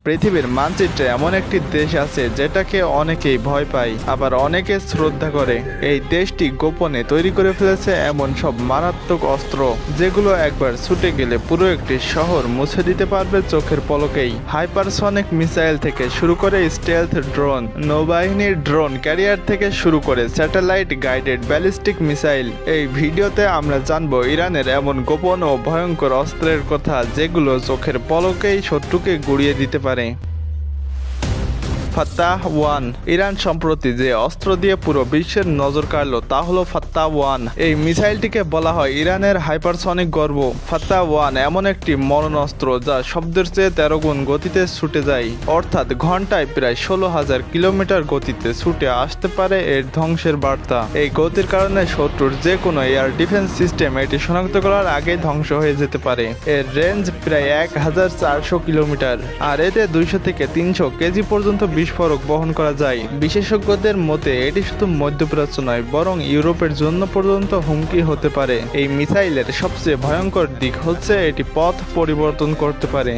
পৃথিবীর মানচিত্রে এমন একটি দেশ আছে যেটাকে অনেকেই ভয় পায়, আবার অনেকে শ্রদ্ধা করে। এই দেশটি গোপনে তৈরি করে ফেলেছে এমন সব মারাত্মক অস্ত্র যেগুলো একবার ছুটে গেলে পুরো একটি শহর মুছে দিতে পারবে চোখের পলকেই। হাইপারসনিক মিসাইল থেকে শুরু করে স্টেলথ ড্রোন, নৌবাহিনীর ড্রোন ক্যারিয়ার থেকে শুরু করে স্যাটেলাইট গাইডেড ব্যালিস্টিক মিসাইল। এই ভিডিওতে আমরা জানবো ইরানের এমন গোপন ও ভয়ঙ্কর অস্ত্রের কথা যেগুলো চোখের পলকেই শত্রুকে গুড়িয়ে দিতে পারে। ফাত্তাহ-1। ইরান সম্প্রতি যে অস্ত্র দিয়ে পুরো বিশ্বের নজর কাড়ল তা হলো ফাত্তাহ-1। এই মিসাইলটিকে বলা হয় ইরানের হাইপারসনিক গর্ব। ফাত্তাহ-1 এমন একটি মরণাস্ত্র যা শব্দের চেয়ে 13 গুণ গতিতে ছুটে যায়, অর্থাৎ ঘন্টায় প্রায় 16,000 কিলোমিটার গতিতে ছুটে আসতে পারে এর ধ্বংসের বার্তা। এই গতির কারণে শত্রুর যে কোনো এয়ার ডিফেন্স সিস্টেম এটি শনাক্ত করার আগে ধ্বংস হয়ে যেতে পারে। এর রেঞ্জ প্রায় 1400 কিলোমিটার, আর এতে 200 থেকে 300 কেজি পর্যন্ত বিস্ফোরক বহন করা যায়। বিশেষজ্ঞদের মতে এটি শুধু মধ্যপ্রাচ্য নয়, বরং ইউরোপের জন্য পর্যন্ত হুমকি হতে পারে। এই মিসাইলের সবচেয়ে ভয়ঙ্কর দিক হচ্ছে এটি পথ পরিবর্তন করতে পারে।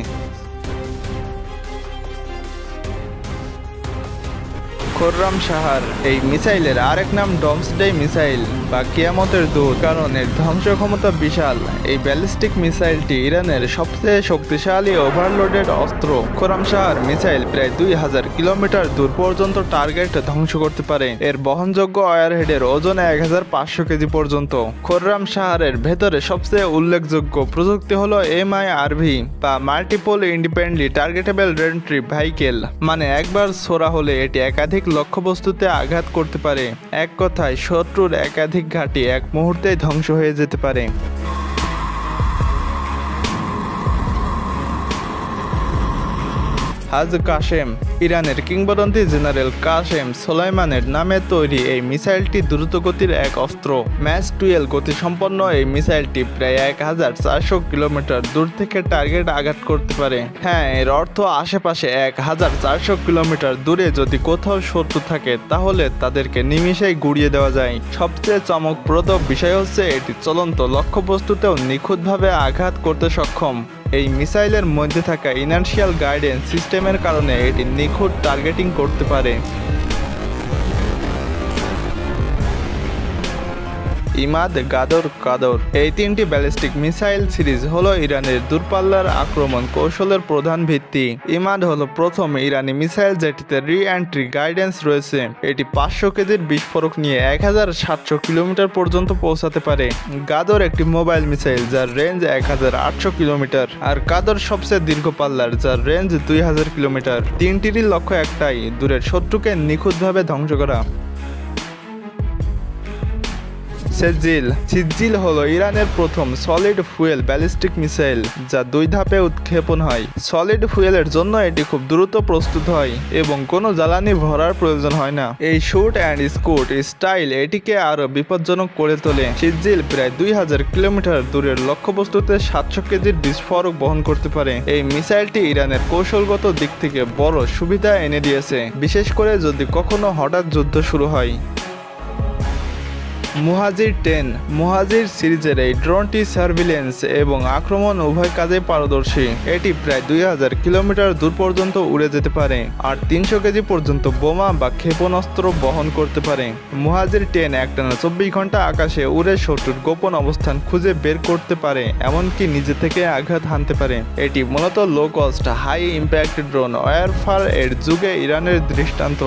খোররাম শাহর। এই মিসাইলের আরেক নাম ডমসডে মিসাইল বা কিয়ামতের দূত, কারণ এর ধ্বংস ক্ষমতা বিশাল। এই ব্যালিস্টিক মিসাইলটি ইরানের সবচেয়ে শক্তিশালী ওভারলোডেড অস্ত্র। খোররাম শাহর মিসাইল প্রায় 2000 কিলোমিটার দূর পর্যন্ত টার্গেট ধ্বংস করতে পারে। এর বহনযোগ্য ওয়ারহেডের ওজন 1500 কেজি পর্যন্ত। খোররাম শাহরের ভেতরে সবচেয়ে উল্লেখযোগ্য প্রযুক্তি হলো MIRV বা multiple independently targetable re-entry vehicle, মানে একবার ছোড়া হলে এটি একাধিক লক্ষ্যবস্তুতে আঘাত করতে পারে। এক কথায় শত্রুর একাধিক ঘাঁটি এক মুহূর্তেই ধ্বংস হয়ে যেতে পারে। হাজ কাশেম। ইরানের কিংবদন্তি জেনারেল কাশেম সোলাইমানের নামে তৈরি এই মিসাইলটি দ্রুতগতির এক অস্ত্র। ম্যাচ 12 গতিসম্পন্ন এই মিসাইলটি প্রায় 1400 কিলোমিটার দূর থেকে টার্গেট আঘাত করতে পারে। হ্যাঁ, এর অর্থ আশেপাশে 1400 কিলোমিটার দূরে যদি কোথাও শত্রু থাকে তাহলে তাদেরকে নিমিষেই গুড়িয়ে দেওয়া যায়। সবচেয়ে চমকপ্রদ বিষয় হচ্ছে এটি চলন্ত লক্ষ্যবস্তুতেও নিখুঁতভাবে আঘাত করতে সক্ষম। এই মিসাইলের মধ্যে থাকা ইনার্শিয়াল গাইডেন্স সিস্টেমের কারণে এটি নিখুঁত টার্গেটিং করতে পারে। ইমাদ, গাদর, কাদর। এই তিনটি ব্যালিস্টিক মিসাইল সিরিজ হলো ইরানের দূরপাল্লার আক্রমণ কৌশলের প্রধান ভিত্তি। ইমাদ হলো প্রথম ইরানি মিসাইল যেটিতে রি-এন্ট্রি গাইডেন্স রয়েছে। এটি 500 কেজির বিস্ফোরক নিয়ে 1700 কিলোমিটার পর্যন্ত পৌঁছাতে পারে। গাদর একটি মোবাইল মিসাইল যার রেঞ্জ 1800 কিলোমিটার, আর কাদর সবচেয়ে দীর্ঘ পাল্লার যার রেঞ্জ 2000 কিলোমিটার। তিনটিরই লক্ষ্য একটাই, দূরের শত্রুকে নিখুঁতভাবে ধ্বংস করা। সিজিল হলো ইরানের প্রথম সলিড ফুয়েল ব্যালিস্টিক মিসাইল যা 2 ধাপে উৎক্ষেপণ হয়। সলিড ফুয়েলের জন্য এটি খুব দ্রুত প্রস্তুত হয় এবং কোনো জ্বালানি ভরার প্রয়োজন হয় না। এই শুট অ্যান্ড স্কুট স্টাইল এটিকে আরো বিপজ্জনক করে তোলে। সিজিল প্রায় 2000 কিলোমিটার দূরের লক্ষ্যবস্তুতে 700 কেজির বিস্ফোরক বহন করতে পারে। এই মিসাইলটি ইরানের কৌশলগত দিক থেকে বড় সুবিধা এনে দিয়েছে, বিশেষ করে যদি কখনো হঠাৎ যুদ্ধ শুরু হয়। মুহাজির-10। মুহাজির সিরিজের এই ড্রোনটি সার্ভিলেন্স এবং আক্রমণ উভয় কাজে পারদর্শী। এটি প্রায় 2000 কিলোমিটার দূর পর্যন্ত উড়ে যেতে পারে আর 300 কেজি পর্যন্ত বোমা বা ক্ষেপণাস্ত্র বহন করতে পারে। মুহাজির-10 একটানা 24 ঘন্টা আকাশে উড়ে শত্রুর গোপন অবস্থান খুঁজে বের করতে পারে, এমনকি নিজে থেকে আঘাত হানতে পারে। এটি মূলত low cost high impact drone warfare এর যুগে ইরানের দৃষ্টান্ত।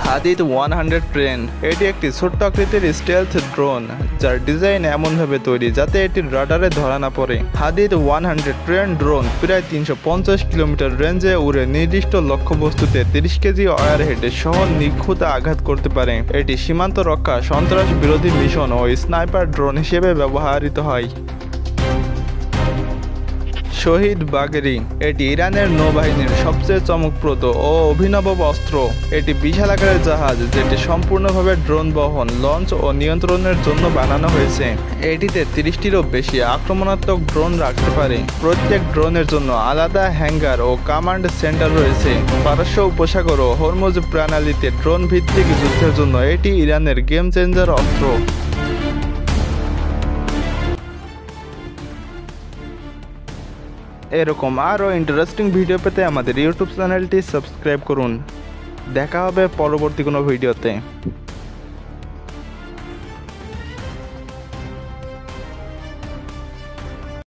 হাদিদ 100 প্রেন। এটি একটি ছোট্ট আকৃতির স্টেলথ ড্রোন যার ডিজাইন এমনভাবে তৈরি যাতে এটির রাডারে ধরা না পড়ে। হাদিদ 100 প্রেন ড্রোন প্রায় 350 কিলোমিটার রেঞ্জে উড়ে নির্দিষ্ট লক্ষ্যবস্তুতে 30 কেজি ওয়ারহেড সহ নিখুঁত আঘাত করতে পারে। এটি সীমান্ত রক্ষা, সন্ত্রাস বিরোধী মিশন ও স্নাইপার ড্রোন হিসেবে ব্যবহৃত হয়। শহীদ বাগেরি। এটি ইরানের নৌবাহিনীর সবচেয়ে চমকপ্রদ ও অভিনব অস্ত্র। এটি বিশাল আকারের জাহাজ যেটি সম্পূর্ণভাবে ড্রোন বহন, লঞ্চ ও নিয়ন্ত্রণের জন্য বানানো হয়েছে। এটিতে 30টিরও বেশি আক্রমণাত্মক ড্রোন রাখতে পারে। প্রত্যেক ড্রোনের জন্য আলাদা হ্যাঙ্গার ও কমান্ড সেন্টার রয়েছে। পারস্য উপসাগর ও হরমুজ প্রণালীতে ড্রোন ভিত্তিক যুদ্ধের জন্য এটি ইরানের গেম চেঞ্জার অস্ত্র। এরকম আরও ইন্টারেস্টিং ভিডিও পেতে আমাদের ইউটিউব চ্যানেলটি সাবস্ক্রাইব করুন। দেখা হবে পরবর্তী কোনো ভিডিওতে।